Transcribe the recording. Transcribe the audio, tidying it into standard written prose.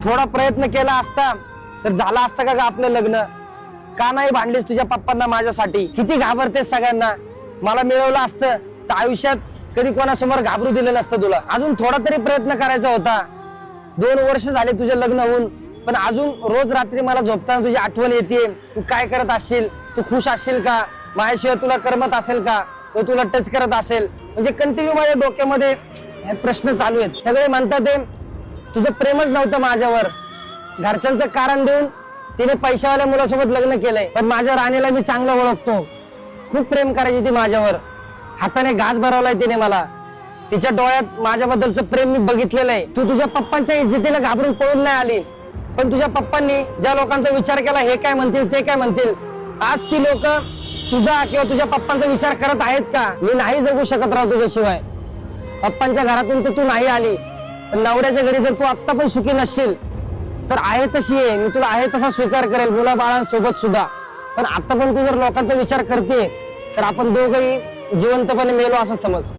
थोडा प्रयत्न केला असता तर झालं असतं का आपलं लग्न? का नाही भांडलीस तुझ्या पप्पांना माझ्यासाठी? किती घाबरतेस सगळ्यांना? मला मिळवलं असतं तर आयुष्यात कधी कोणासमोर घाबरू दिलं नसतं तुला. अजून थोडा तरी प्रयत्न करायचा होता. 2 वर्ष झाले तुझे लग्न होऊन, पण अजून रोज रात्री मला झोपताना तुझी आठवण येते. तू काय करत असशील? तू खुश असशील का? माझ्याशिवाय तुला करमत असेल का? तो तुला टच करत असेल? म्हणजे कंटिन्यू माझ्या डोक्यामध्ये हे प्रश्न चालू आहेत. सगळे म्हणतात ते तुझं प्रेमच नव्हतं माझ्यावर. घरच्यांचं कारण देऊन तिने पैशावाल्या मुलासोबत लग्न केलंय. पण माझ्या राणीला मी चांगलं ओळखतो. खूप प्रेम करायची ती माझ्यावर. हाताने घास भरवलाय तिने मला. तिच्या डोळ्यात माझ्याबद्दलचं प्रेम मी बघितलेलं आहे. तू तुझ्या पप्पांच्या इज्जतीला घाबरून पळून नाही आली. पण तुझ्या पप्पांनी ज्या लोकांचा विचार केला, हे काय म्हणतील ते काय म्हणतील, आज ती लोक तुझा किंवा तुझ्या पप्पांचा विचार करत आहेत का? मी नाही जगू शकत राव तुझ्याशिवाय. पप्पांच्या घरातून तर तू नाही आली, पण नवऱ्याच्या घरी जर तू आत्ता पण सुखी नसशील तर आहे तशी आहे, मी तुला आहे तसा स्वीकार करेल मुला बाळांसोबत सुद्धा. पण आता पण तू जर लोकांचा विचार करते तर आपण दोघंही जिवंतपणे मेलो असं समज.